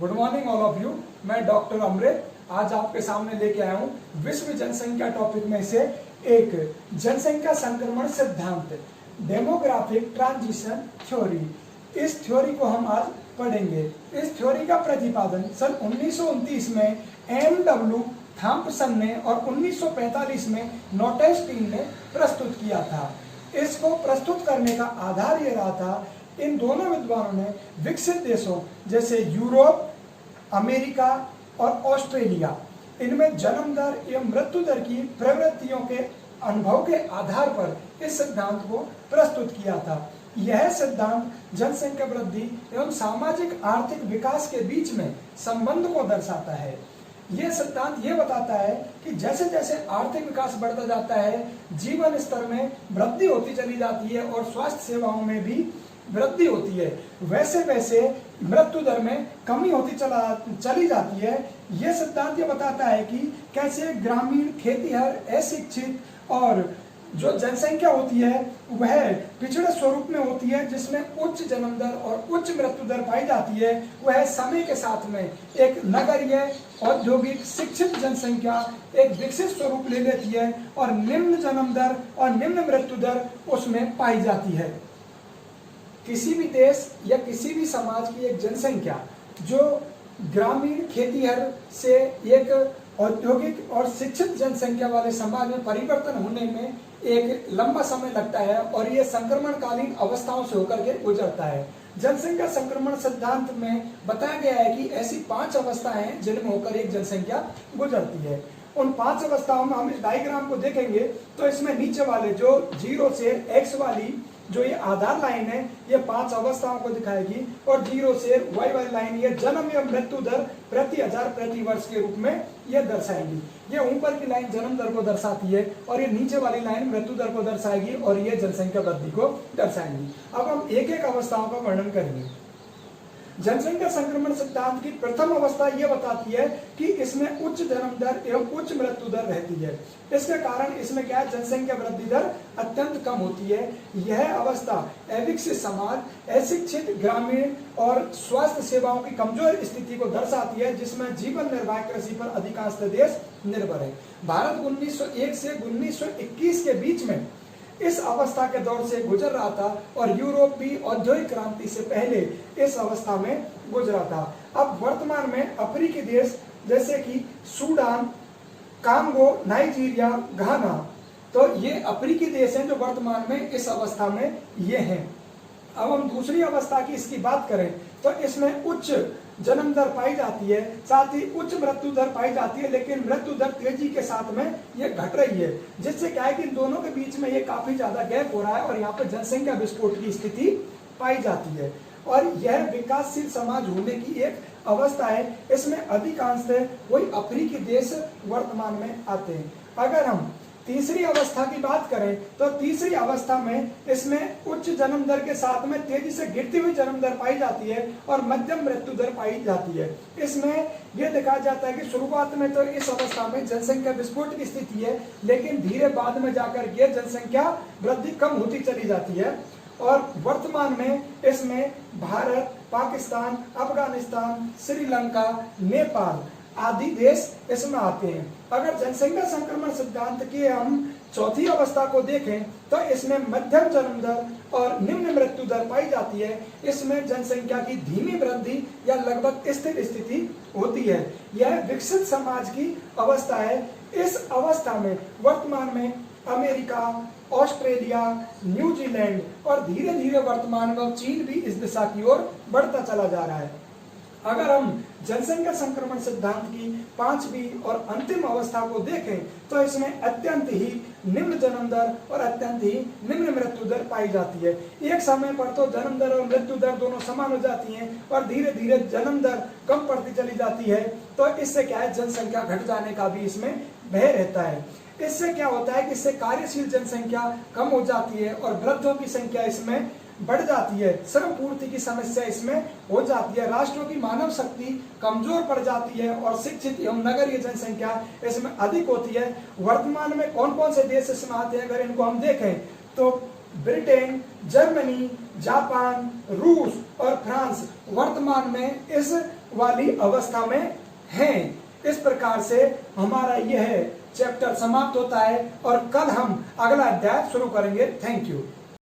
Good morning all of you. मैं doctor अमृत आज आपके सामने लेके आया हूँ विश्व जनसंख्या टॉपिक में से एक जनसंख्या संक्रमण सिद्धांत, डेमोग्राफिक ट्रांजिशन थ्योरी। इस थ्योरी को हम आज पढ़ेंगे। इस थ्योरी का प्रतिपादन सन 1929 में एम.डब्ल्यू. थॉम्पसन ने और 1945 में नोटेस्टीन ने प्रस्तुत किया था। इसको प्रस्तुत करने का आधार ये रहा था, इन दोनों विद्वानों ने विकसित देशों जैसे यूरोप, अमेरिका और ऑस्ट्रेलिया, इनमें जन्म दर एवं मृत्यु दर की प्रवृत्तियों के अनुभव के आधार पर इस सिद्धांत को प्रस्तुत किया था। यह सिद्धांत जनसंख्या वृद्धि एवं सामाजिक आर्थिक विकास के बीच में संबंध को दर्शाता है। यह सिद्धांत ये बताता है कि जैसे जैसे आर्थिक विकास बढ़ता जाता है, जीवन स्तर में वृद्धि होती चली जाती है और स्वास्थ्य सेवाओं में भी वृद्धि होती है, वैसे वैसे मृत्यु दर में कमी होती चली जाती है। यह सिद्धांत ये बताता है कि कैसे ग्रामीण, खेतीहर, अशिक्षित और जो जनसंख्या होती है वह पिछड़े स्वरूप में होती है, जिसमें उच्च जन्म दर और उच्च मृत्यु दर पाई जाती है, वह समय के साथ में एक नगरीय, औद्योगिक, शिक्षित जनसंख्या एक विकसित स्वरूप ले लेती है और निम्न जन्म दर और निम्न मृत्यु दर उसमें पाई जाती है। किसी भी देश या किसी भी समाज की एक जनसंख्या जो ग्रामीण, खेतीहर से एक औद्योगिक और शिक्षित जनसंख्या वाले समाज में परिवर्तन होने में एक लंबा समय लगता है और ये संक्रमणकालीन अवस्थाओं से होकर के गुजरता है। जनसंख्या संक्रमण सिद्धांत में बताया गया है कि ऐसी 5 अवस्थाएं हैं जिनमें होकर एक जनसंख्या गुजरती है। उन 5 अवस्थाओं में हम इस डायग्राम को देखेंगे तो इसमें नीचे वाले जो 0 से x वाली जो ये आधार लाइन है, ये 5 अवस्थाओं को दिखाएगी और 0 से y वाली लाइन ये जन्म एवं मृत्यु दर प्रति हजार प्रति वर्ष के रूप में ये दर्शाएगी। ये ऊपर की लाइन जन्म दर को दर्शाती है और ये नीचे वाली लाइन मृत्यु दर को दर्शाएगी और ये जनसंख्या वृद्धि को दर्शाएंगी। अब हम एक एक अवस्थाओं का वर्णन करेंगे। जनसंख्या संक्रमण सिद्धांत की प्रथम अवस्था यह बताती है कि इसमें उच्च जन्म दर एवं उच्च मृत्यु दर रहती है। इसके कारण इसमें क्या है, जनसंख्या वृद्धि दर अत्यंत कम होती है। यह अवस्था अविकसित समाज, अशिक्षित ग्रामीण और स्वास्थ्य सेवाओं की कमजोर स्थिति को दर्शाती है, जिसमें जीवन निर्वाह कृषि पर अधिकांश देश निर्भर है। भारत 1901 से 1921 के बीच में इस अवस्था के दौर से गुजर रहा था और यूरोप भी औद्योगिक क्रांति से पहले इस अवस्था में गुजरा था। अब वर्तमान में अफ्रीकी देश जैसे कि सूडान, कांगो, नाइजीरिया, घाना, तो ये अफ्रीकी देश हैं जो वर्तमान में इस अवस्था में ये हैं। अब हम दूसरी अवस्था की इसकी बात करें तो इसमें उच्च जन्म दर पाई जाती है, साथ ही उच्च मृत्यु दर पाई जाती है, लेकिन मृत्यु दर तेजी के साथ में ये घट रही है, जिससे क्या है कि इन दोनों के बीच में ये काफी ज्यादा गैप हो रहा है और यहाँ पर जनसंख्या विस्फोट की स्थिति पाई जाती है। और यह विकासशील समाज होने की एक अवस्था है। इसमें अधिकांश वही अफ्रीकी देश वर्तमान में आते हैं। अगर हम तीसरी अवस्था की बात करें तो तीसरी अवस्था में इसमें उच्च जन्म दर के साथ में तेजी से गिरती हुई जन्म दर पाई जाती है और मध्यम मृत्यु दर पाई जाती है। इसमें यह देखा जाता है कि शुरुआत में तो इस अवस्था में जनसंख्या विस्फोट की स्थिति है, लेकिन धीरे बाद में जाकर यह जनसंख्या वृद्धि कम होती चली जाती है और वर्तमान में इसमें भारत, पाकिस्तान, अफगानिस्तान, श्रीलंका, नेपाल आदि देश इसमें आते हैं। अगर जनसंख्या संक्रमण सिद्धांत की हम चौथी अवस्था को देखें तो इसमें मध्यम जन्म दर और निम्न मृत्यु दर पाई जाती है। इसमें जनसंख्या की धीमी वृद्धि या लगभग स्थिर स्थिति होती है। यह विकसित समाज की अवस्था है। इस अवस्था में वर्तमान में अमेरिका, ऑस्ट्रेलिया, न्यूजीलैंड और धीरे धीरे वर्तमान में चीन भी इस दिशा की ओर बढ़ता चला जा रहा है। अगर हम जनसंख्या संक्रमण सिद्धांत की 5वीं और अंतिम अवस्था को देखें तो इसमें अत्यंत ही निम्न जन्म दर और अत्यंत ही निम्न मृत्यु दर पाई जाती है। एक समय पर तो जन्म दर और मृत्यु दर दोनों समान हो जाती हैं और धीरे धीरे जन्म दर कम पड़ती चली जाती है, तो इससे क्या है, जनसंख्या घट जाने का भी इसमें भय रहता है। इससे क्या होता है कि इससे कार्यशील जनसंख्या कम हो जाती है और वृद्धों की संख्या इसमें बढ़ जाती है। श्रम पूर्ति की समस्या इसमें हो जाती है। राष्ट्रों की मानव शक्ति कमजोर पड़ जाती है और शिक्षित एवं नगरीय जनसंख्या इसमें अधिक होती है। वर्तमान में कौन कौन से देश इसमें आते हैं, अगर इनको हम देखें तो ब्रिटेन, जर्मनी, जापान, रूस और फ्रांस वर्तमान में इस वाली अवस्था में हैं। इस प्रकार से हमारा यह चैप्टर समाप्त होता है और कल हम अगला अध्याय शुरू करेंगे। Thank you.